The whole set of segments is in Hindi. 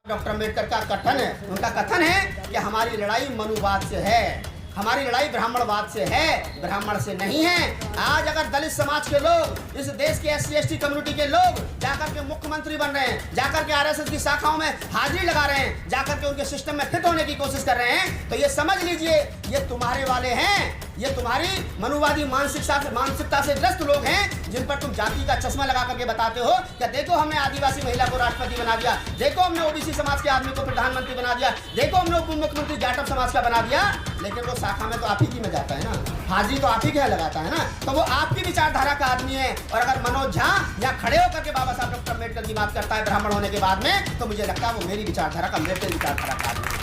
डॉक्टर अम्बेडकर का कथन है, उनका कथन है कि हमारी लड़ाई मनुवाद से है, हमारी लड़ाई ब्राह्मणवाद से है, ब्राह्मण से नहीं है। आज अगर दलित समाज के लोग, इस देश के SC/ST कम्युनिटी के लोग जाकर के मुख्यमंत्री बन रहे हैं, जाकर के RSS की शाखाओं में हाजिरी लगा रहे हैं, जाकर के उनके सिस्टम में फिट होने की कोशिश कर रहे हैं, तो ये समझ लीजिए ये तुम्हारे वाले हैं, ये तुम्हारी मनुवादी मानसिकता से ग्रस्त लोग हैं, जिन पर तुम जाति का चश्मा लगा करके बताते हो कि देखो हमने आदिवासी महिला को राष्ट्रपति बना दिया, देखो हमने OBC समाज के आदमी को प्रधानमंत्री बना दिया, देखो हमने उप मुख्यमंत्री जाटव समाज का बना दिया। लेकिन वो शाखा में तो आप ही की में जाता है ना, हाजिरी तो आप ही के लगाता है ना, तो वो आपकी विचारधारा का आदमी है। और अगर मनोज झा यहाँ खड़े होकर के बाबा साहब डॉक्टर अम्बेडकर की बात करता है ब्राह्मण होने के बाद में, तो मुझे लगता है वो मेरी विचारधारा का, अम्बेडकर विचारधारा का आदमी है।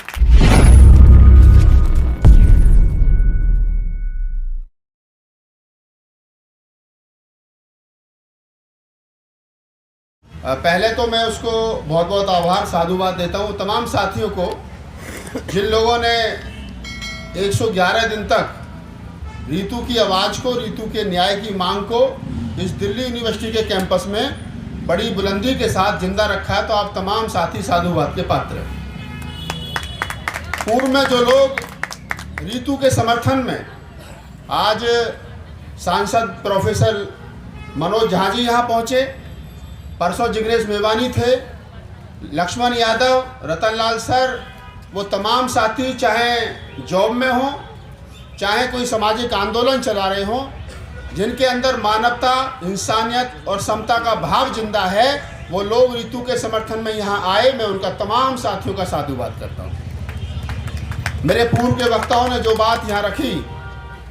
पहले तो मैं उसको बहुत बहुत आभार साधुवाद देता हूँ तमाम साथियों को, जिन लोगों ने 111 दिन तक रीतू की आवाज़ को, रीतू के न्याय की मांग को इस दिल्ली यूनिवर्सिटी के कैंपस में बड़ी बुलंदी के साथ जिंदा रखा है। तो आप तमाम साथी साधुवाद के पात्र हैं। पूर्व में जो लोग रीतू के समर्थन में, आज सांसद प्रोफेसर मनोज झा जी यहाँ पहुँचे, परसों जिग्नेश मेवानी थे, लक्ष्मण यादव, रतनलाल सर, वो तमाम साथी चाहे जॉब में हों, चाहे कोई सामाजिक आंदोलन चला रहे हों, जिनके अंदर मानवता, इंसानियत और समता का भाव जिंदा है, वो लोग रीतू के समर्थन में यहाँ आए। मैं उनका तमाम साथियों का साधुवाद करता हूँ। मेरे पूर्व के वक्ताओं ने जो बात यहाँ रखी,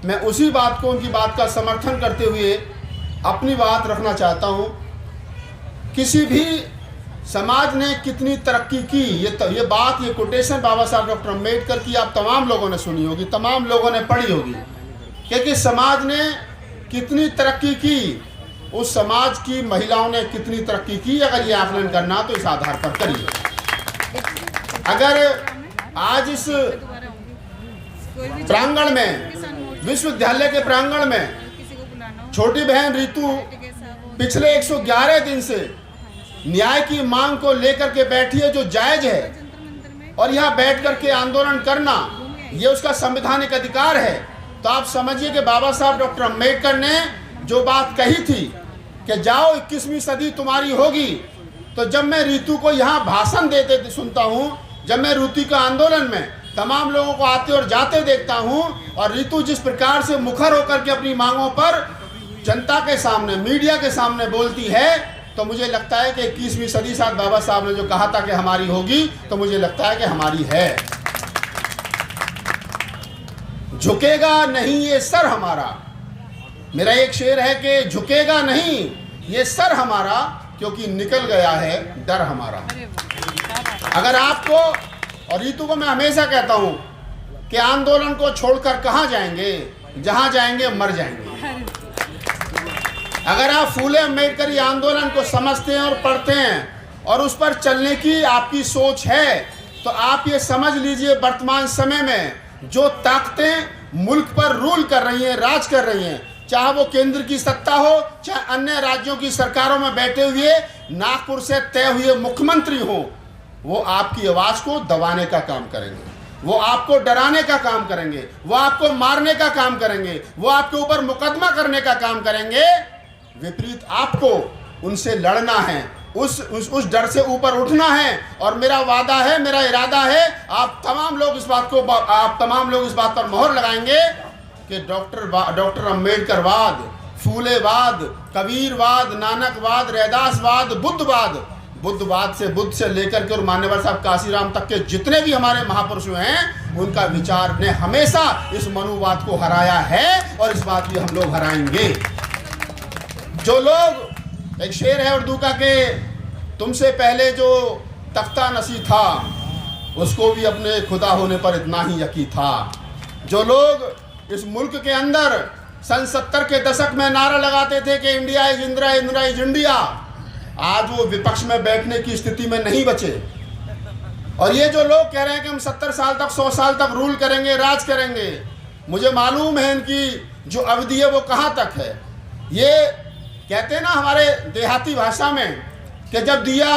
मैं उसी बात को, उनकी बात का समर्थन करते हुए अपनी बात रखना चाहता हूँ। किसी भी समाज ने कितनी तरक्की की, ये बात, ये कोटेशन बाबा साहब डॉक्टर अम्बेडकर की आप तमाम लोगों ने सुनी होगी, तमाम लोगों ने पढ़ी होगी, क्योंकि समाज ने कितनी तरक्की की, उस समाज की महिलाओं ने कितनी तरक्की की, अगर ये आकलन करना तो इस आधार पर करिए। अगर आज इस प्रांगण में, विश्वविद्यालय के प्रांगण में छोटी बहन रीतू पिछले 111 दिन से न्याय की मांग को लेकर के बैठी है, जो जायज है, और यहाँ बैठ करके आंदोलन करना ये उसका संवैधानिक अधिकार है। तो आप समझिए कि बाबा साहब डॉक्टर अम्बेडकर ने जो बात कही थी कि जाओ 21वीं सदी तुम्हारी होगी, तो जब मैं रीतू को यहाँ भाषण देते सुनता हूँ, जब मैं रीतू का आंदोलन में तमाम लोगों को आते और जाते देखता हूँ, और रीतू जिस प्रकार से मुखर होकर के अपनी मांगों पर जनता के सामने, मीडिया के सामने बोलती है, तो मुझे लगता है कि 21वीं सदी साथ बाबा साहब ने जो कहा था कि हमारी होगी, तो मुझे लगता है कि हमारी है। झुकेगा नहीं ये सर हमारा, मेरा एक शेर है कि झुकेगा नहीं ये सर हमारा, क्योंकि निकल गया है डर हमारा। अगर आपको, और रीतू को मैं हमेशा कहता हूं कि आंदोलन को छोड़कर कहां जाएंगे, जहां जाएंगे मर जाएंगे। अगर आप फूले अम्बेडकरी आंदोलन को समझते हैं और पढ़ते हैं और उस पर चलने की आपकी सोच है, तो आप ये समझ लीजिए वर्तमान समय में जो ताकतें मुल्क पर रूल कर रही हैं, राज कर रही हैं, चाहे वो केंद्र की सत्ता हो, चाहे अन्य राज्यों की सरकारों में बैठे हुए नागपुर से तय हुए मुख्यमंत्री हो, वो आपकी आवाज़ को दबाने का काम करेंगे, वो आपको डराने का काम करेंगे, वो आपको मारने का काम करेंगे, वो आपके ऊपर मुकदमा करने का काम करेंगे। विपरीत आपको उनसे लड़ना है, उस डर से ऊपर उठना है। और मेरा वादा है, मेरा इरादा है, आप तमाम लोग इस बात पर मोहर लगाएंगे कि डॉक्टर अम्बेडकरवाद, फूलेवाद, कबीरवाद, नानकवाद, रैदासवाद, बुद्धवाद से, बुद्ध से लेकर के और मान्यवर साहब काशीराम तक के जितने भी हमारे महापुरुष हैं, उनका विचार ने हमेशा इस मनुवाद को हराया है, और इस बात भी हम लोग हराएंगे। जो लोग, एक शेर है उर्दू का कि तुमसे पहले जो तख्ता नसी था, उसको भी अपने खुदा होने पर इतना ही यकीन था। जो लोग इस मुल्क के अंदर सन 70 के दशक में नारा लगाते थे कि India is Indira, Indira is India, आज वो विपक्ष में बैठने की स्थिति में नहीं बचे। और ये जो लोग कह रहे हैं कि हम 70 साल तक, 100 साल तक रूल करेंगे, राज करेंगे, मुझे मालूम है इनकी जो अवधि है वो कहाँ तक है। ये कहते हैं ना हमारे देहाती भाषा में कि जब दिया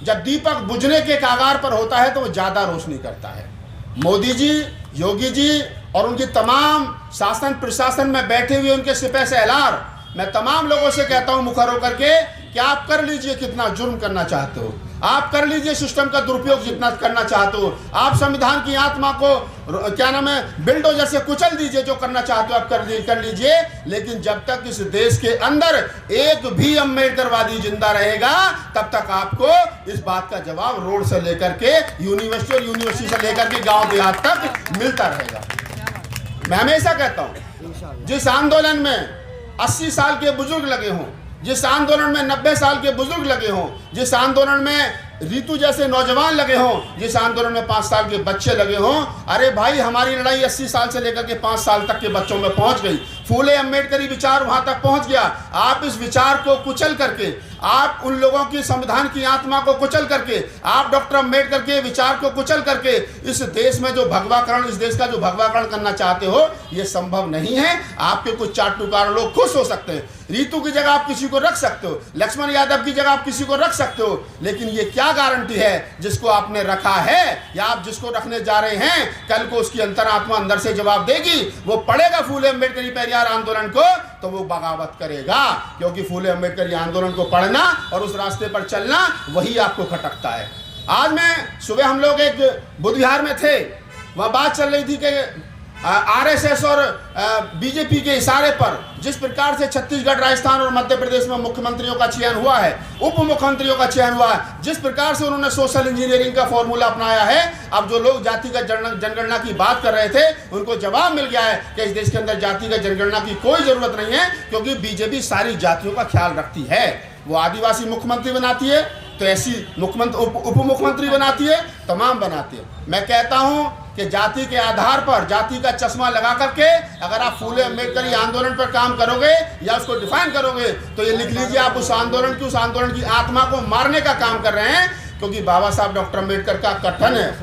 जब दीपक बुझने के कागार पर होता है तो वो ज़्यादा रोशनी करता है। मोदी जी, योगी जी और उनकी तमाम शासन प्रशासन में बैठे हुए उनके सिपह सलार, मैं तमाम लोगों से कहता हूं मुखर होकर के कि आप कर लीजिए कितना जुर्म करना चाहते हो, आप कर लीजिए सिस्टम का दुरुपयोग जितना करना चाहते हो, आप संविधान की आत्मा को क्या नाम है बिल्डोजर से कुचल दीजिए, जो करना चाहते हो आप कर लीजिए, लेकिन जब तक इस देश के अंदर एक भी अम्बेडकरवादी जिंदा रहेगा तब तक आपको इस बात का जवाब रोड से लेकर के यूनिवर्सिटी और यूनिवर्सिटी से लेकर के गांव देहात तक मिलता रहेगा। मैं हमेशा कहता हूं जिस आंदोलन में 80 साल के बुजुर्ग लगे हों, जिस आंदोलन में 90 साल के बुजुर्ग लगे हों, जिस आंदोलन में रीतू जैसे नौजवान लगे हों, जिस आंदोलन में 5 साल के बच्चे लगे हों, अरे भाई हमारी लड़ाई 80 साल से लेकर के 5 साल तक के बच्चों में पहुंच गई। फूले अम्बेडकरी विचार वहां तक पहुंच गया। आप इस विचार को कुचल करके, आप उन लोगों की संविधान की आत्मा को कुचल करके, आप डॉक्टर अम्बेडकर के विचार को कुचल करके इस देश में जो भगवाकरण, इस देश का जो भगवाकरण करना चाहते हो, यह संभव नहीं है। आपके कुछ चाटुकार लोग खुश हो सकते हैं, रीतू की जगह आप किसी को रख सकते हो, लक्ष्मण यादव की जगह आप किसी को रख सकते हो, लेकिन ये क्या गारंटी है जिसको आपने रखा है या आप जिसको रखने जा रहे हैं कल को उसकी अंतरात्मा अंदर से जवाब देगी। वो पढ़ेगा फूले अम्बेडकरी पेरियार आंदोलन को तो वो बगावत करेगा, क्योंकि फूले अम्बेडकरी आंदोलन को पढ़ना और उस रास्ते पर चलना वही आपको खटकता है। आज मैं सुबह हम लोग एक बुद्ध विहार में थे, वह बात चल रही थी कि आरएसएस और बीजेपी के इशारे पर जिस प्रकार से छत्तीसगढ़, राजस्थान और मध्य प्रदेश में मुख्यमंत्रियों का चयन हुआ है, उप मुख्यमंत्रियों का चयन हुआ है, जिस प्रकार से उन्होंने सोशल इंजीनियरिंग का फॉर्मूला अपनाया है, अब जो लोग जातिगत जनगणना की बात कर रहे थे उनको जवाब मिल गया है कि इस देश के अंदर जातिगत जनगणना की कोई जरूरत नहीं है, क्योंकि बीजेपी सारी जातियों का ख्याल रखती है। वो आदिवासी मुख्यमंत्री बनाती है तो ऐसी उप मुख्यमंत्री बनाती है, तमाम बनाती है। मैं कहता हूं कि जाति के आधार पर, जाति का चश्मा लगा करके अगर आप फूले अम्बेडकरी आंदोलन पर काम करोगे या उसको डिफाइन करोगे तो ये लिख लीजिए आप उस आंदोलन की आत्मा को मारने का काम कर रहे हैं। क्योंकि बाबा साहब डॉक्टर अम्बेडकर का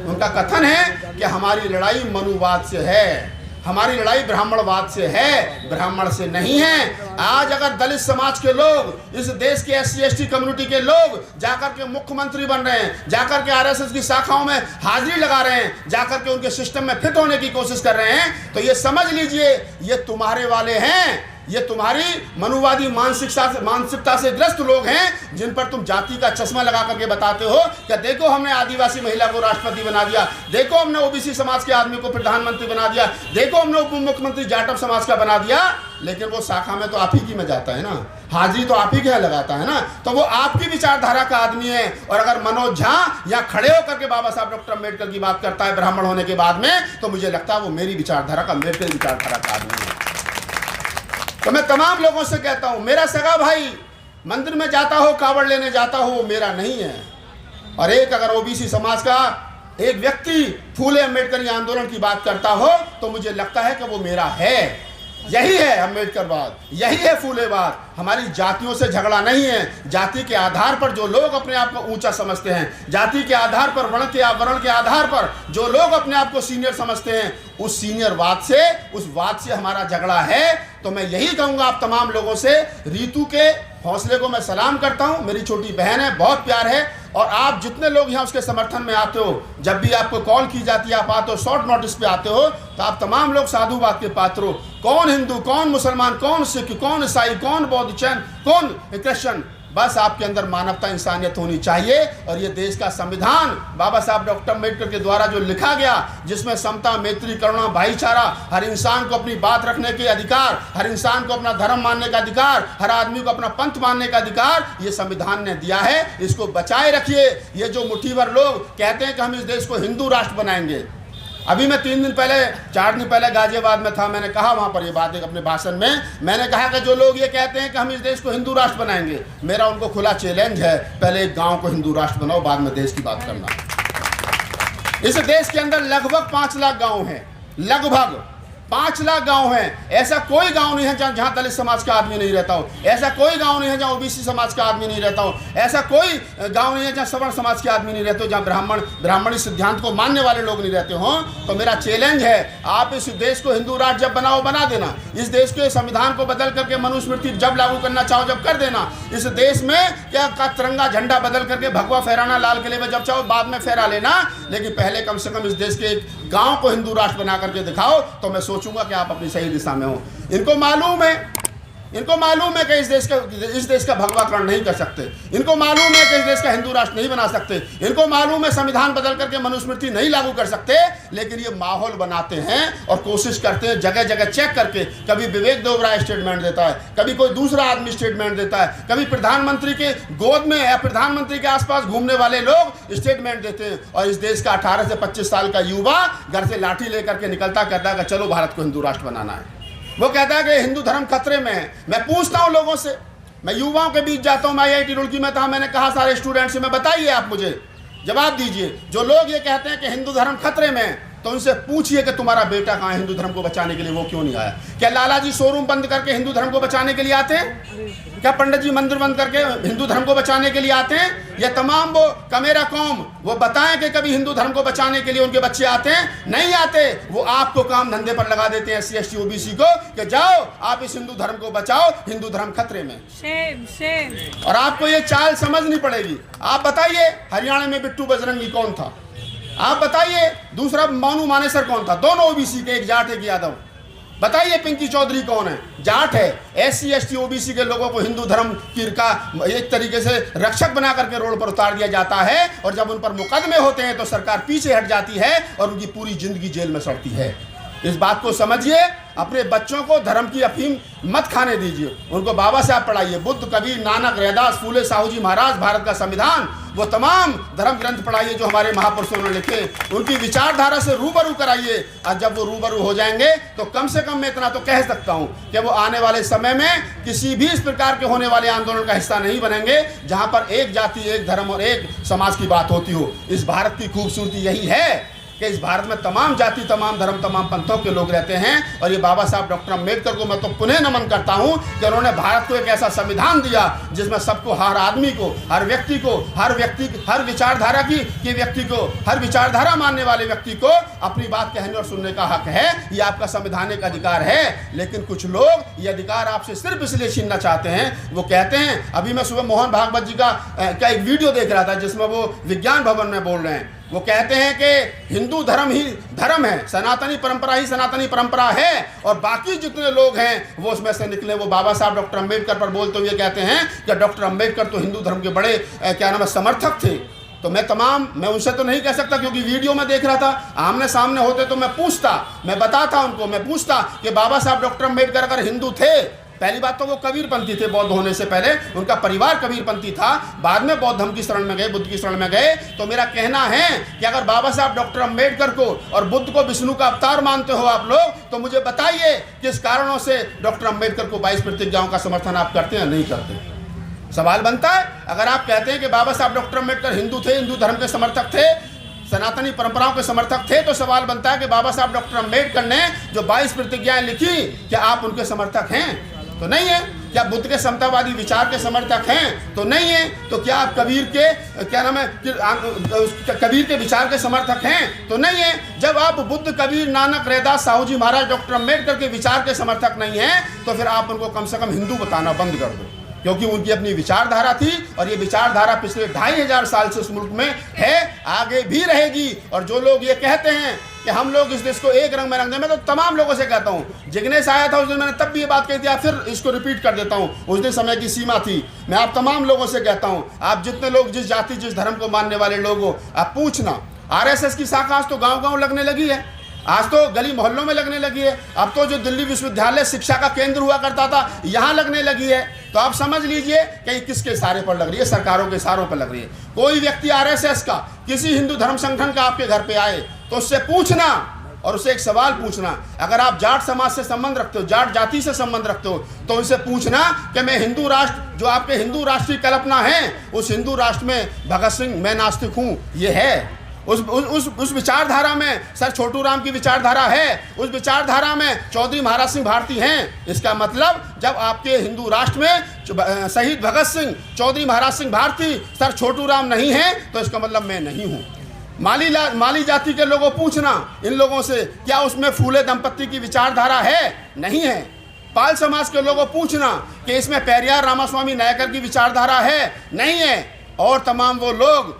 उनका कथन है कि हमारी लड़ाई मनुवाद से है, हमारी लड़ाई ब्राह्मणवाद से है, ब्राह्मण से नहीं है। आज अगर दलित समाज के लोग, इस देश के SC/ST कम्युनिटी के लोग जाकर के मुख्यमंत्री बन रहे हैं, जाकर के RSS की शाखाओं में हाजिरी लगा रहे हैं, जाकर के उनके सिस्टम में फिट होने की कोशिश कर रहे हैं, तो ये समझ लीजिए ये तुम्हारे वाले हैं, ये तुम्हारी मनुवादी मानसिकता से ग्रस्त लोग हैं, जिन पर तुम जाति का चश्मा लगा करके बताते हो कि देखो हमने आदिवासी महिला को राष्ट्रपति बना दिया, देखो हमने OBC समाज के आदमी को प्रधानमंत्री बना दिया, देखो हमने उप मुख्यमंत्री जाटव समाज का बना दिया, लेकिन वो शाखा में तो आप ही की में जाता है ना, हाजिरी तो आप ही के लगाता है ना, तो वो आपकी विचारधारा का आदमी है। और अगर मनोज झा या खड़े होकर के बाबा साहब डॉक्टर अम्बेडकर की बात करता है ब्राह्मण होने के बाद में, तो मुझे लगता है वो मेरी विचारधारा का, मेरे विचारधारा का आदमी है। तो मैं तमाम लोगों से कहता हूं, मेरा सगा भाई मंदिर में जाता हो, कावड़ लेने जाता हो, वो मेरा नहीं है। और एक अगर OBC समाज का एक व्यक्ति फूले अम्बेडकरी आंदोलन की बात करता हो तो मुझे लगता है कि वो मेरा है। यही है अम्बेडकरवाद, यही है फूलेवाद। हमारी जातियों से झगड़ा नहीं है। जाति के आधार पर जो लोग अपने आप को ऊंचा समझते हैं, जाति के आधार पर, वर्ण के आधार पर जो लोग अपने आप को सीनियर समझते हैं, उस सीनियरवाद से, उस वाद से हमारा झगड़ा है। तो मैं यही कहूंगा आप तमाम लोगों से, रीतू के हौसले को मैं सलाम करता हूं, मेरी छोटी बहन है, बहुत प्यार है। और आप जितने लोग यहाँ उसके समर्थन में आते हो, जब भी आपको कॉल की जाती है, आप आते हो, शॉर्ट नोटिस पे आते हो, तो आप तमाम लोग साधुवाद के पात्र हो। कौन हिंदू, कौन मुसलमान, कौन सिख, कौन ईसाई, कौन बौद्ध, जैन, कौन क्रिश्चियन, बस आपके अंदर मानवता, इंसानियत होनी चाहिए। और ये देश का संविधान बाबा साहब डॉक्टर अम्बेडकर के द्वारा जो लिखा गया, जिसमें समता, मैत्री, करुणा, भाईचारा, हर इंसान को अपनी बात रखने के अधिकार, हर इंसान को अपना धर्म मानने का अधिकार, हर आदमी को अपना पंथ मानने का अधिकार, ये संविधान ने दिया है। इसको बचाए रखिए। ये जो मुट्ठीभर लोग कहते हैं कि हम इस देश को हिंदू राष्ट्र बनाएंगे, अभी मैं 4 दिन पहले गाजियाबाद में था, मैंने कहा वहाँ पर ये बात, एक अपने भाषण में मैंने कहा कि जो लोग ये कहते हैं कि हम इस देश को हिंदू राष्ट्र बनाएंगे, मेरा उनको खुला चैलेंज है, पहले एक गांव को हिंदू राष्ट्र बनाओ, बाद में देश की बात करना। इस देश के अंदर लगभग 5 लाख गांव हैं, लगभग 5 लाख गांव हैं, ऐसा कोई गांव नहीं है जहां दलित समाज का आदमी नहीं रहता हो, ऐसा कोई गांव नहीं है जहां ओबीसी समाज का आदमी नहीं रहता हो, ऐसा कोई गांव नहीं है जहां सवर्ण समाज के आदमी नहीं रहते हो, जहां ब्राह्मणी सिद्धांत को मानने वाले लोग नहीं रहते हो। तो मेरा चैलेंज है, आप इस देश को हिंदू राष्ट्र जब बनाओ बना देना, इस देश के संविधान को बदल करके मनुस्मृति जब लागू करना चाहो जब कर देना, इस देश में क्या का तिरंगा झंडा बदल करके भगवा फहराना लाल किले में जब चाहो बाद में फहरा लेना, लेकिन पहले कम से कम इस देश के एक गांव को हिंदू राष्ट्र बना करके दिखाओ, तो मैं सोचूंगा कि आप अपनी सही दिशा में हो। इनको मालूम है कि इस देश का भगवाकरण नहीं कर सकते, इनको मालूम है कि इस देश का हिंदू राष्ट्र नहीं बना सकते, इनको मालूम है संविधान बदल करके मनुस्मृति नहीं लागू कर सकते, लेकिन ये माहौल बनाते हैं और कोशिश करते हैं जगह जगह चेक करके, कभी विवेक देवराय स्टेटमेंट देता है, कभी कोई दूसरा आदमी स्टेटमेंट देता है, कभी प्रधानमंत्री के गोद में या प्रधानमंत्री के आसपास घूमने वाले लोग स्टेटमेंट देते हैं, और इस देश का 18 से 25 साल का युवा घर से लाठी लेकर के निकलता, कहता है कि चलो भारत को हिंदू राष्ट्र बनाना है। वो कहता है कि हिंदू धर्म खतरे में है। मैं पूछता हूं लोगों से, मैं युवाओं के बीच जाता हूं, मैं IIT रुड़की में था, मैंने कहा सारे स्टूडेंट से, मैं बताइए आप मुझे जवाब दीजिए, जो लोग ये कहते हैं कि हिंदू धर्म खतरे में है, तो उनसे पूछिए कि तुम्हारा बेटा कहाँ है हिंदू धर्म को बचाने के लिए, वो क्यों नहीं आया? क्या लाला जी शोरूम बंद करके हिंदू धर्म को बचाने के लिए आते हैं? क्या पंडित जी मंदिर बंद करके हिंदू धर्म को बचाने के लिए आते हैं? या तमाम वो कमेरा कौम वो बताएं कि कभी हिंदू धर्म को बचाने के लिए उनके बच्चे आते हैं? नहीं आते। वो आपको काम धंधे पर लगा देते हैं SC ST OBC को कि जाओ आप इस हिंदू धर्म को बचाओ, हिंदू धर्म खतरे में। और आपको ये चाल समझनी पड़ेगी। आप बताइए हरियाणा में बिट्टू बजरंगी कौन था? आप बताइए दूसरा मोनू मानेसर कौन था? दोनों OBC के, एक जाट एक यादव। बताइए पिंकी चौधरी कौन है? जाट है। SC ST OBC के लोगों को हिंदू धर्म की का एक तरीके से रक्षक बना करके रोड पर उतार दिया जाता है, और जब उन पर मुकदमे होते हैं तो सरकार पीछे हट जाती है और उनकी पूरी जिंदगी जेल में सड़ती है। इस बात को समझिए। अपने बच्चों को धर्म की अफीम मत खाने दीजिए, उनको बाबा साहब पढ़ाइए, बुद्ध, कबीर, नानक, रैदास, फूले, साहू जी महाराज, भारत का संविधान, वो तमाम धर्म ग्रंथ पढ़ाइए जो हमारे महापुरुषों ने लिखे, उनकी विचारधारा से रूबरू कराइए। और जब वो रूबरू हो जाएंगे तो कम से कम मैं इतना तो कह सकता हूँ कि वो आने वाले समय में किसी भी इस प्रकार के होने वाले आंदोलन का हिस्सा नहीं बनेंगे जहाँ पर एक जाति, एक धर्म और एक समाज की बात होती हो। इस भारत की खूबसूरती यही है कि इस भारत में तमाम जाति, तमाम धर्म, तमाम पंथों के लोग रहते हैं। और ये बाबा साहब डॉक्टर अम्बेडकर को मैं तो पुनः नमन करता हूँ कि उन्होंने भारत को एक ऐसा संविधान दिया जिसमें सबको, हर आदमी को, हर व्यक्ति को, हर विचारधारा की व्यक्ति को, हर विचारधारा मानने वाले व्यक्ति को अपनी बात कहने और सुनने का हक है। ये आपका संवैधानिक अधिकार है। लेकिन कुछ लोग ये अधिकार आपसे सिर्फ इसलिए छीनना चाहते हैं। वो कहते हैं, अभी मैं सुबह मोहन भागवत जी का एक वीडियो देख रहा था जिसमें वो विज्ञान भवन में बोल रहे हैं। वो कहते हैं कि हिंदू धर्म ही धर्म है, सनातनी परंपरा ही सनातनी परंपरा है, और बाकी जितने लोग हैं वो उसमें से निकले। वो बाबा साहब डॉक्टर अम्बेडकर पर बोलते हुए कहते हैं कि डॉक्टर अम्बेडकर तो हिंदू धर्म के बड़े समर्थक थे। तो मैं उनसे तो नहीं कह सकता क्योंकि वीडियो में देख रहा था, आमने सामने होते तो मैं पूछता, मैं बताता उनको, मैं पूछता कि बाबा साहब डॉक्टर अम्बेडकर अगर हिंदू थे, पहली बात तो वो कबीरपंथी थे, बौद्ध होने से पहले उनका परिवार कबीरपंथी था, बाद में बौद्ध धर्म की शरण में गए, बुद्ध की शरण में गए। तो मेरा कहना है कि अगर बाबा साहब डॉक्टर अम्बेडकर को और बुद्ध को विष्णु का अवतार मानते हो आप लोग, तो मुझे बताइए किस कारणों से डॉक्टर अम्बेडकर को 22 प्रतिज्ञाओं का समर्थन आप करते हैं, नहीं करते? सवाल बनता है। अगर आप कहते हैं कि बाबा साहब डॉक्टर अम्बेडकर हिंदू थे, हिंदू धर्म के समर्थक थे, सनातनी परंपराओं के समर्थक थे, तो सवाल बनता है कि बाबा साहब डॉक्टर अम्बेडकर ने जो 22 प्रतिज्ञाएं लिखी, क्या आप उनके समर्थक हैं? तो नहीं है। क्या बुद्ध के समतावादी विचार के समर्थक हैं? तो नहीं है। तो क्या आप कबीर के विचार के समर्थक हैं? तो नहीं है। जब आप बुद्ध, कबीर, नानक, रैदास, साहू जी महाराज, डॉक्टर अम्बेडकर के विचार के समर्थक नहीं हैं, तो फिर आप उनको कम से कम हिंदू बताना बंद कर दो, क्योंकि उनकी अपनी विचारधारा थी और ये विचारधारा पिछले 2500 साल से इस मुल्क में है, आगे भी रहेगी। और जो लोग ये कहते हैं कि हम लोग इस देश को एक रंग में रंग दें, मैं तो तमाम लोगों से कहता हूँ, जिग्नेश आया था उस दिन, मैंने तब भी ये बात कही थी, फिर इसको रिपीट कर देता हूँ, उस दिन समय की सीमा थी। मैं आप तमाम लोगों से कहता हूँ, आप जितने लोग जिस जाति, जिस धर्म को मानने वाले लोग हो, आप पूछना। RSS की शाखा आज तो गाँव-गाँव लगने लगी है, आज तो गली मोहल्लों में लगने लगी है। अब तो जो दिल्ली विश्वविद्यालय शिक्षा का केंद्र हुआ करता था, यहाँ लगने लगी है। तो आप समझ लीजिए कि किसके इशारे पर लग रही है, सरकारों के इशारों पर लग रही है। कोई व्यक्ति RSS का, किसी हिंदू धर्म संगठन का आपके घर पे आए तो उससे पूछना और उससे एक सवाल पूछना। अगर आप जाट समाज से संबंध रखते हो, जाट जाति से संबंध रखते हो, तो उनसे पूछना कि मैं हिंदू राष्ट्र, जो आपके हिंदू राष्ट्र की कल्पना है, उस हिंदू राष्ट्र में भगत सिंह, मैं नास्तिक हूँ, ये है? उस विचारधारा में सर छोटू राम की विचारधारा है, उस विचारधारा में चौधरी महाराज सिंह भारती हैं। इसका मतलब जब आपके हिंदू राष्ट्र में शहीद भगत सिंह, चौधरी महाराज सिंह भारती, सर छोटू राम नहीं हैं, तो इसका मतलब मैं नहीं हूँ। माली जाति के लोगों पूछना इन लोगों से, क्या उसमें फूले दंपत्ति की विचारधारा है? नहीं है। पाल समाज के लोगों पूछना कि इसमें पेरियार रामास्वामी नायकर की विचारधारा है? नहीं है। और तमाम वो लोग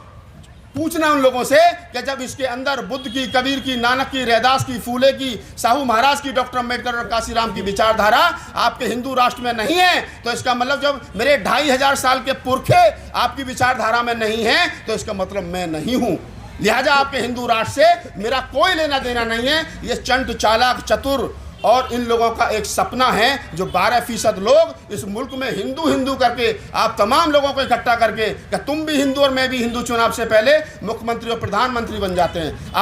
पूछना उन लोगों से कि जब इसके अंदर बुद्ध की, कबीर की, नानक की, रैदास की, फूले की, साहू महाराज की, डॉक्टर अम्बेडकर और काशीराम की विचारधारा आपके हिंदू राष्ट्र में नहीं है, तो इसका मतलब जब मेरे 2500 साल के पुरखे आपकी विचारधारा में नहीं है, तो इसका मतलब मैं नहीं हूँ। लिहाजा आपके हिंदू राष्ट्र से मेरा कोई लेना देना नहीं है। ये चंट, चालाक, चतुर और इन लोगों का एक सपना है जो 12% लोग इस मुल्क में हिंदू हिंदू करके आप तमाम लोगों को इकट्ठा करके कि तुम भी हिंदू और मैं भी हिंदू, चुनाव से पहले मुख्यमंत्री और प्रधानमंत्री बन जाते हैं,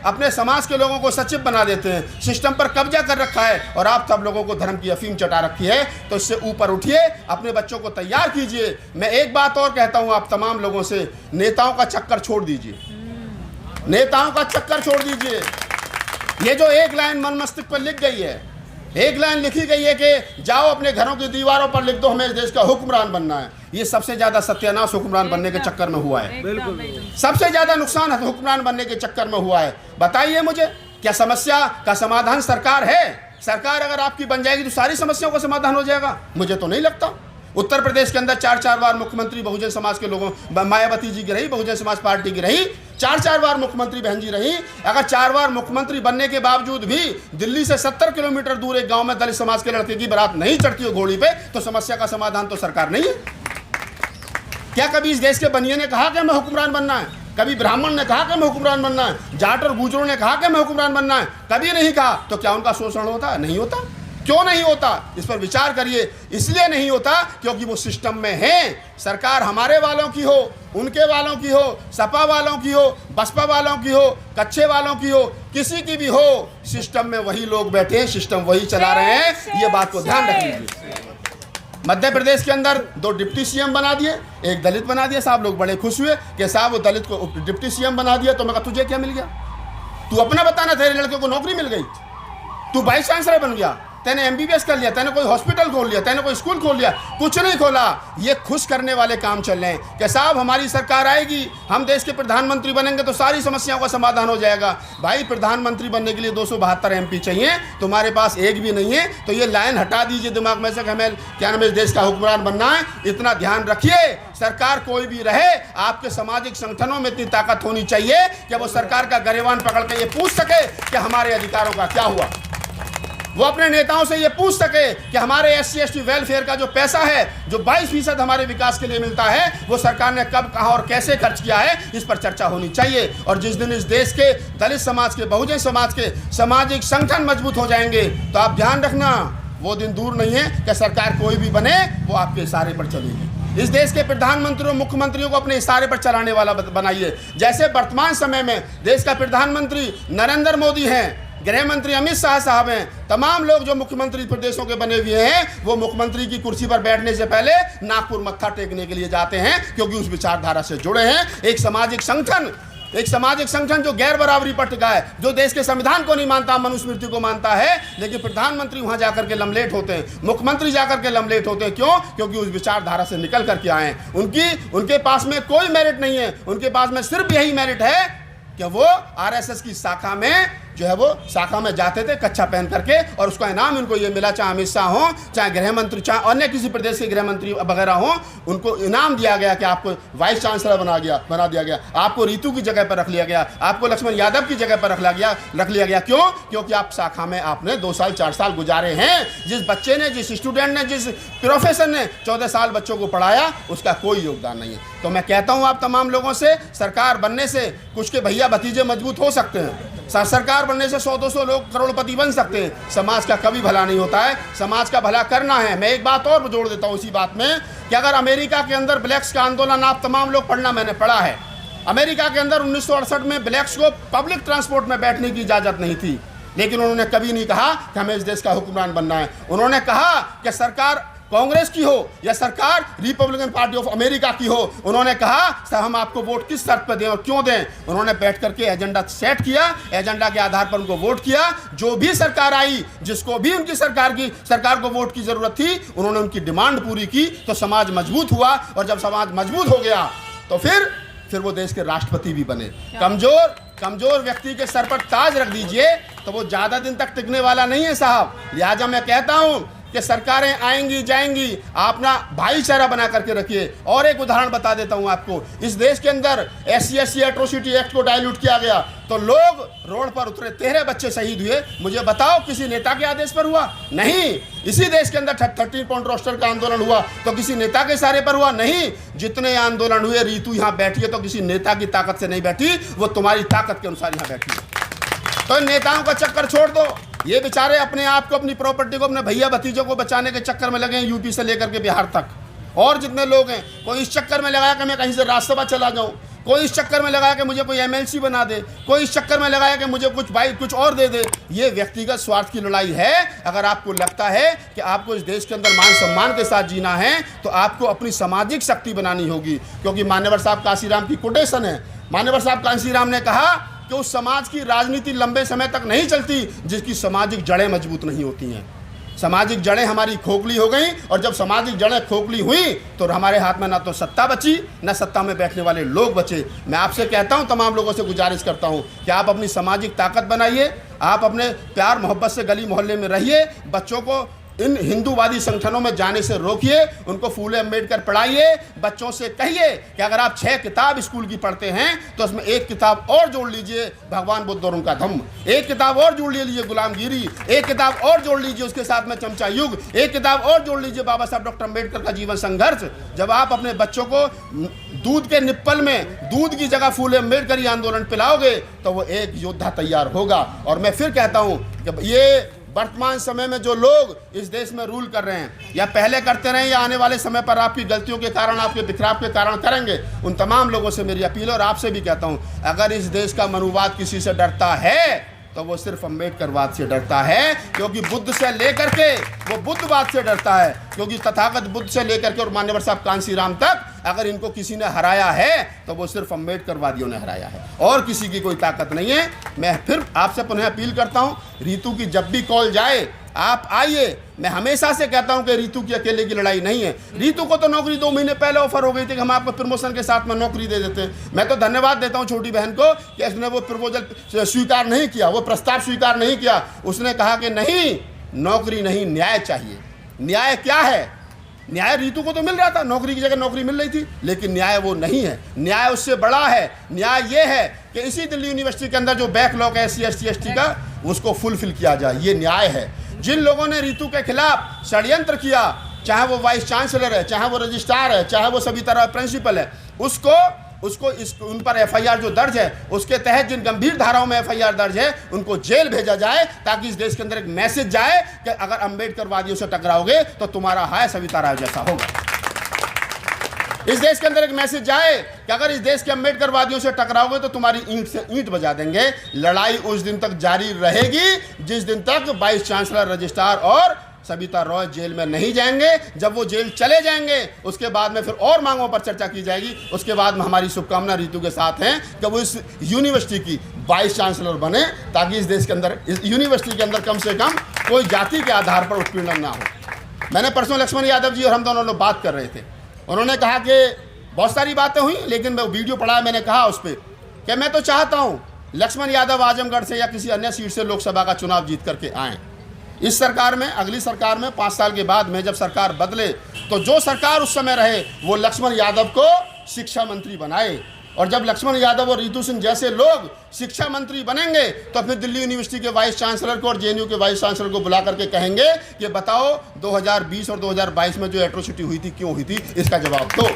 अपने समाज के लोगों को सचिव बना देते हैं, सिस्टम पर कब्जा कर रखा है और आप सब लोगों को धर्म की अफीम चटा रखी है। तो इससे ऊपर उठिए, अपने बच्चों को तैयार कीजिए। मैं एक बात और कहता हूँ आप तमाम लोगों से, नेताओं का चक्कर छोड़ दीजिए, नेताओं का चक्कर छोड़ दीजिए। ये जो एक लाइन मन मस्तिष्क पर लिख गई है, एक लाइन लिखी गई है कि जाओ अपने घरों की दीवारों पर लिख दो हमें इस देश का हुक्मरान बनना है, ये सबसे ज्यादा सत्यानाश हुक्मरान बनने के चक्कर में हुआ है। सबसे ज्यादा नुकसान हुक्मरान बनने के चक्कर में हुआ है। बताइए मुझे, क्या समस्या का समाधान सरकार है? सरकार अगर आपकी बन जाएगी तो सारी समस्याओं का समाधान हो जाएगा? मुझे तो नहीं लगता। उत्तर प्रदेश के अंदर 4 बार मुख्यमंत्री बहुजन समाज के लोगों, मायावती जी की रही, बहुजन समाज पार्टी की रही, 4 बार मुख्यमंत्री बहन जी रही। अगर 4 बार मुख्यमंत्री बनने के बावजूद भी दिल्ली से 70 किलोमीटर दूर एक गांव में दलित समाज के लड़के की बारात नहीं चढ़ती हो घोड़ी पे, तो समस्या का समाधान तो सरकार नहीं है। क्या कभी इस देश के बनिए ने कहा कि हमें हुक्मरान बनना है? कभी ब्राह्मण ने कहा कि हमें हुक्मरान बनना है? जाट और गुजरों ने कहा कि हमें हुक्मरान बनना है? कभी नहीं कहा। तो क्या उनका शोषण होता है? नहीं होता। क्यों नहीं होता? इस पर विचार करिए। इसलिए नहीं होता क्योंकि वो सिस्टम में है। सरकार हमारे वालों की हो, उनके वालों की हो, सपा वालों की हो, बसपा वालों की हो, कच्चे वालों की हो, किसी की भी हो, सिस्टम में वही लोग बैठे हैं, सिस्टम वही चला रहे हैं। ये बात को ध्यान रख लीजिए। मध्य प्रदेश के अंदर 2 डिप्टी सीएम बना दिए, एक दलित बना दिया। साहब लोग बड़े खुश हुए कि साहब वो दलित को डिप्टी सीएम बना दिया। तो मैं कहा तुझे क्या मिल गया? तू अपना बताना, तेरे लड़के को नौकरी मिल गई, तू वाइस चांसलर बन गया, तैने एमबीबीएस कर लिया, तैने कोई हॉस्पिटल खोल लिया, तैने कोई स्कूल खोल लिया। कुछ नहीं खोला। ये खुश करने वाले काम चल रहे हैं कि साहब हमारी सरकार आएगी, हम देश के प्रधानमंत्री बनेंगे तो सारी समस्याओं का समाधान हो जाएगा। भाई प्रधानमंत्री बनने के लिए 272 एमपी चाहिए, तुम्हारे पास एक भी नहीं है। तो ये लाइन हटा दीजिए दिमाग में से कि हमें क्या नाम है इस देश का हुक्मरान बनना है। इतना ध्यान रखिए, सरकार कोई भी रहे, आपके सामाजिक संगठनों में इतनी ताकत होनी चाहिए कि वो सरकार का गरेवान पकड़ के ये पूछ सके कि हमारे अधिकारों का क्या हुआ। वो अपने नेताओं से ये पूछ सके कि हमारे SC ST वेलफेयर का जो पैसा है, जो 22% हमारे विकास के लिए मिलता है, वो सरकार ने कब, कहाँ और कैसे खर्च किया है, इस पर चर्चा होनी चाहिए। और जिस दिन इस देश के दलित समाज के, बहुजन समाज के सामाजिक संगठन मजबूत हो जाएंगे, तो आप ध्यान रखना वो दिन दूर नहीं है कि सरकार कोई भी बने वो आपके इशारे पर चलेगी। इस देश के प्रधानमंत्री और मुख्यमंत्रियों को अपने इशारे पर चलाने वाला बनाइए। जैसे वर्तमान समय में देश का प्रधानमंत्री नरेंद्र मोदी हैं, गृह मंत्री अमित शाह साहब हैं, तमाम लोग जो मुख्यमंत्री प्रदेशों के बने हुए हैं, वो मुख्यमंत्री की कुर्सी पर बैठने से पहले नागपुर मत्था टेकने के लिए जाते हैं, क्योंकि उस विचारधारा से जुड़े हैं। एक सामाजिक संगठन जो गैर बराबरी पर टिका है, जो देश के संविधान को नहीं मानता, मनुस्मृति को मानता है, लेकिन प्रधानमंत्री वहां जाकर के लमलेट होते हैं, मुख्यमंत्री जाकर के लमलेट होते हैं। क्यों? क्योंकि उस विचारधारा से निकल करके आए हैं। उनके पास में कोई मेरिट नहीं है, उनके पास में सिर्फ यही मेरिट है कि वो RSS की शाखा में जो है वो शाखा में जाते थे कच्छा पहन करके, और उसका इनाम इनको ये मिला, चाहे अमित शाह हो, चाहे गृह मंत्री, चाहे अन्य किसी प्रदेश के गृह मंत्री वगैरह हो, उनको इनाम दिया गया कि आपको वाइस चांसलर बना दिया गया, आपको रीतू की जगह पर रख लिया गया, आपको लक्ष्मण यादव की जगह पर रख लिया गया। क्यों? क्योंकि आप शाखा में आपने 2 साल 4 साल गुजारे हैं। जिस बच्चे ने, जिस स्टूडेंट ने, जिस प्रोफेसर ने 14 साल बच्चों को पढ़ाया, उसका कोई योगदान नहीं है। तो मैं कहता हूँ आप तमाम लोगों से, सरकार बनने से कुछ के भैया भतीजे मजबूत हो सकते हैं, सरकार बनने से 100-200 लोग करोड़पति बन सकते हैं। समाज का कभी भला नहीं होता है, समाज का भला करना है। मैं एक बात और जोड़ देता हूँ इसी बात में कि अगर अमेरिका के अंदर ब्लैक्स का आंदोलन आप तमाम लोग पढ़ना, मैंने पढ़ा है, अमेरिका के अंदर 1968 में ब्लैक्स को पब्लिक ट्रांसपोर्ट में बैठने की इजाज़त नहीं थी, लेकिन उन्होंने कभी नहीं कहा कि हमें इस देश का हुक्मरान बनना है। उन्होंने कहा कि सरकार कांग्रेस की हो या सरकार रिपब्लिकन पार्टी ऑफ अमेरिका की हो, उन्होंने कहा साहब हम आपको वोट किस शर्त पर दें और क्यों दें। उन्होंने बैठ करके एजेंडा सेट किया, एजेंडा के आधार पर उनको वोट किया। जो भी सरकार आई, जिसको भी उनकी सरकार को वोट की जरूरत थी, उन्होंने उनकी डिमांड पूरी की, तो समाज मजबूत हुआ। और जब समाज मजबूत हो गया तो फिर वो देश के राष्ट्रपति भी बने। कमजोर व्यक्ति के सर पर ताज रख दीजिए तो वो ज्यादा दिन तक टिकने वाला नहीं है साहब। लिहाजा मैं कहता हूं कि सरकारें आएंगी जाएंगी, अपना भाईचारा बना करके रखिए। और एक उदाहरण बता देता हूं आपको, इस देश के अंदर SC/ST एट्रोसिटी एक्ट को डाइल्यूट किया गया तो लोग रोड पर उतरे, 13 बच्चे शहीद हुए। मुझे बताओ किसी नेता के आदेश पर हुआ? नहीं। इसी देश के अंदर 13 पॉइंट रोस्टर का आंदोलन हुआ तो किसी नेता के इशारे पर हुआ? नहीं। जितने आंदोलन हुए, रीतू यहाँ बैठी है तो किसी नेता की ताकत से नहीं बैठी, वो तुम्हारी ताकत के अनुसार यहाँ बैठी है। तो नेताओं का चक्कर छोड़ दो। ये बेचारे अपने आप को, अपनी प्रॉपर्टी को, अपने भैया भतीजों को बचाने के चक्कर में लगे हैं, यूपी से लेकर के बिहार तक। और जितने लोग हैं, कोई इस चक्कर में लगाया कि मैं कहीं से राज्यसभा चला जाऊं, कोई इस चक्कर में लगाया कि मुझे कोई MLC बना दे, कोई इस चक्कर में लगाया कि मुझे कुछ और दे दे। ये व्यक्तिगत स्वार्थ की लड़ाई है। अगर आपको लगता है कि आपको इस देश के अंदर मान सम्मान के साथ जीना है तो आपको अपनी सामाजिक शक्ति बनानी होगी। क्योंकि मान्यवर साहब कांशीराम की कोटेशन है। मान्यवर साहब कांशीराम ने कहा कि उस समाज की राजनीति लंबे समय तक नहीं चलती जिसकी सामाजिक जड़ें मजबूत नहीं होती हैं। सामाजिक जड़ें हमारी खोखली हो गई, और जब सामाजिक जड़ें खोखली हुई तो हमारे हाथ में ना तो सत्ता बची, ना सत्ता में बैठने वाले लोग बचे। मैं आपसे कहता हूं, तमाम लोगों से गुजारिश करता हूं कि आप अपनी सामाजिक ताकत बनाइए, आप अपने प्यार मोहब्बत से गली मोहल्ले में रहिए, बच्चों को इन हिंदूवादी संगठनों में जाने से रोकिए, उनको फूले अम्बेडकर पढ़ाइए। बच्चों से कहिए कि अगर आप 6 किताब स्कूल की पढ़ते हैं तो उसमें एक किताब और जोड़ लीजिए भगवान बुद्ध और उनका धम्म, एक किताब और जोड़ लीजिए गुलामगिरी, एक किताब और जोड़ लीजिए उसके साथ में चमचा युग, एक किताब और जोड़ लीजिए बाबा साहब डॉक्टर अम्बेडकर का जीवन संघर्ष। जब आप अपने बच्चों को दूध के निप्पल में दूध की जगह फूले अम्बेडकर आंदोलन पिलाओगे तो वो एक योद्धा तैयार होगा। और मैं फिर कहता हूँ कि ये वर्तमान समय में जो लोग इस देश में रूल कर रहे हैं, या पहले करते रहे या आने वाले समय पर आपकी गलतियों के कारण, आपके बिखराव के कारण करेंगे, उन तमाम लोगों से मेरी अपील है। और आपसे भी कहता हूं, अगर इस देश का मनुवाद किसी से डरता है तो वो सिर्फ अम्बेडकरवाद से डरता है। क्योंकि बुद्ध से लेकर के वो बुद्धवाद से डरता है। क्योंकि तथागत बुद्ध से लेकर के और मान्यवर साहब कांशीराम तक अगर इनको किसी ने हराया है तो वो सिर्फ अम्बेडकरवादियों ने हराया है, और किसी की कोई ताकत नहीं है। मैं फिर आपसे पुनः अपील करता हूं, रीतू की जब भी कॉल जाए आप आइए। मैं हमेशा से कहता हूं कि रीतू की अकेले की लड़ाई नहीं है। रीतू को तो नौकरी 2 महीने पहले ऑफर हो गई थी कि हम आपको प्रमोशन के साथ में नौकरी दे देते हैं। मैं तो धन्यवाद देता हूं छोटी बहन को कि उसने वो प्रपोजल स्वीकार नहीं किया, वो प्रस्ताव स्वीकार नहीं किया। उसने कहा कि नहीं, नौकरी नहीं, न्याय चाहिए। न्याय क्या है? न्याय रीतू को तो मिल रहा था, नौकरी की जगह नौकरी मिल रही थी, लेकिन न्याय वो नहीं है। न्याय उससे बड़ा है। न्याय ये है कि इसी दिल्ली यूनिवर्सिटी के अंदर जो बैकलॉग है SC/ST का, उसको फुलफिल किया जाए। ये न्याय है। जिन लोगों ने रीतू के खिलाफ षड्यंत्र किया, चाहे वो वाइस चांसलर है, चाहे वो रजिस्ट्रार है, चाहे वो सभी तरह प्रिंसिपल है, उसको उन पर FIR जो दर्ज है, उसके तहत जिन गंभीर धाराओं में FIR दर्ज है, उनको जेल भेजा जाए, ताकि इस देश के अंदर एक मैसेज जाए कि अगर अम्बेडकरवादियों से टकराओगे तो तुम्हारा हाय सविता राय जैसा होगा। इस देश के अंदर एक मैसेज जाए कि अगर इस देश के अम्बेडकरवादियों से टकराओगे तो तुम्हारी ईंट से ईंट बजा देंगे। लड़ाई उस दिन तक जारी रहेगी जिस दिन तक वाइस चांसलर, रजिस्ट्रार और सविता रॉय जेल में नहीं जाएंगे। जब वो जेल चले जाएंगे उसके बाद में फिर और मांगों पर चर्चा की जाएगी। उसके बाद में हमारी शुभकामना रीतू के साथ हैं कि वो इस यूनिवर्सिटी की वाइस चांसलर बने, ताकि इस देश के अंदर, इस यूनिवर्सिटी के अंदर कम से कम कोई जाति के आधार पर उत्पीड़न ना हो। मैंने परसों लक्ष्मण यादव जी और हम दोनों लोग बात कर रहे थे। उन्होंने कहा कि बहुत सारी बातें हुई, लेकिन मैं वीडियो पढ़ा, मैंने कहा उस पर कि मैं तो चाहता हूँ लक्ष्मण यादव आजमगढ़ से या किसी अन्य सीट से लोकसभा का चुनाव जीत करके आएँ। इस सरकार में, अगली सरकार में 5 साल के बाद में जब सरकार बदले तो जो सरकार उस समय रहे वो लक्ष्मण यादव को शिक्षा मंत्री बनाए। और जब लक्ष्मण यादव और रीतू सिंह जैसे लोग शिक्षा मंत्री बनेंगे तो फिर दिल्ली यूनिवर्सिटी के वाइस चांसलर को और JNU के वाइस चांसलर को बुला करके कहेंगे कि बताओ 2020 और 2022 में जो एट्रोसिटी हुई थी क्यों हुई थी, इसका जवाब दो।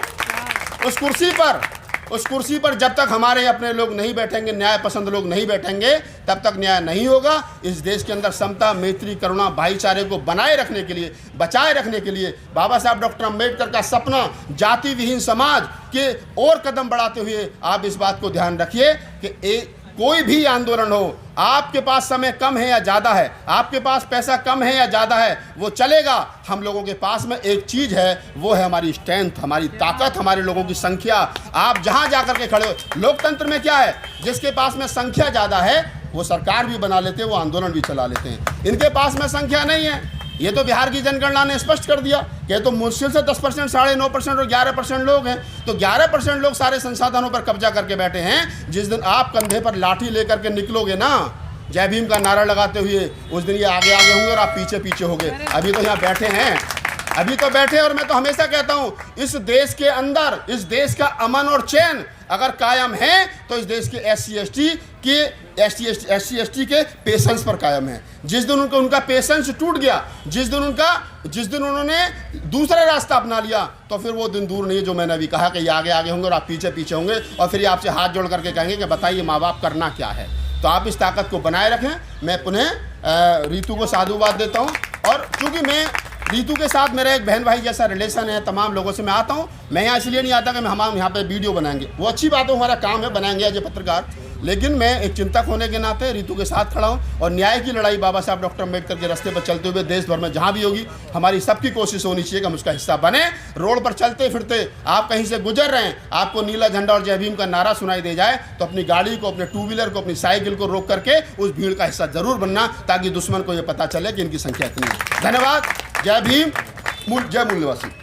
उस कुर्सी पर जब तक हमारे अपने लोग नहीं बैठेंगे, न्याय पसंद लोग नहीं बैठेंगे, तब तक न्याय नहीं होगा। इस देश के अंदर समता, मैत्री, करुणा, भाईचारे को बनाए रखने के लिए, बचाए रखने के लिए बाबा साहब डॉक्टर अम्बेडकर का सपना जाति विहीन समाज के और कदम बढ़ाते हुए आप इस बात को ध्यान रखिए कि कोई भी आंदोलन हो, आपके पास समय कम है या ज़्यादा है, आपके पास पैसा कम है या ज़्यादा है, वो चलेगा। हम लोगों के पास में एक चीज़ है, वो है हमारी स्ट्रेंथ, हमारी ताकत, हमारे लोगों की संख्या। आप जहाँ जा कर के खड़े हो, लोकतंत्र में क्या है, जिसके पास में संख्या ज़्यादा है वो सरकार भी बना लेते हैं, वो आंदोलन भी चला लेते हैं। इनके पास में संख्या नहीं है। ये तो बिहार की जनगणना ने स्पष्ट कर दिया कि तो मुश्किल से 10%, 9.5% और 11% लोग हैं। तो 11% लोग सारे संसाधनों पर कब्जा करके बैठे हैं। जिस दिन आप कंधे पर लाठी लेकर के निकलोगे ना, जय भीम का नारा लगाते हुए, उस दिन ये आगे आगे होंगे और आप पीछे पीछे होंगे। अभी तो यहाँ बैठे हैं, अभी तो बैठे। और मैं तो हमेशा कहता हूँ, इस देश के अंदर, इस देश का अमन और चैन अगर कायम है तो इस देश के एससी एसटी के पेशेंस पर कायम है। जिस दिन उनका पेशेंस टूट गया, जिस दिन उन्होंने दूसरा रास्ता अपना लिया, तो फिर वो दिन दूर नहीं है जो मैंने अभी कहा कि ये आगे आगे होंगे और आप पीछे पीछे होंगे, और फिर ये आपसे हाथ जोड़ करके कहेंगे कि बताइए माँ बाप करना क्या है। तो आप इस ताकत को बनाए रखें। मैं पुनः रीतू को साधुवाद देता हूँ, और चूँकि मैं रीतू के साथ मेरा एक बहन भाई जैसा रिलेशन है, तमाम लोगों से मैं आता हूँ। मैं यहाँ इसलिए नहीं आता कि हम यहाँ पे वीडियो बनाएंगे, वो अच्छी बात है, हमारा काम है, बनाएंगे एज ए पत्रकार। लेकिन मैं एक चिंतक होने के नाते रीतू के साथ खड़ा हूँ, और न्याय की लड़ाई बाबा साहब डॉक्टर अम्बेडकर के रास्ते पर चलते हुए देश भर में जहाँ भी होगी, हमारी सबकी कोशिश होनी चाहिए कि हम उसका हिस्सा बने। रोड पर चलते फिरते आप कहीं से गुजर रहे हैं, आपको नीला झंडा और जय भीम का नारा सुनाई दे जाए, तो अपनी गाड़ी को, अपने टू व्हीलर को, अपनी साइकिल को रोक करके उस भीड़ का हिस्सा जरूर बनना, ताकि दुश्मन को ये पता चले कि इनकी संख्या इतनी है। धन्यवाद। जय भीम, जय मूल निवासी।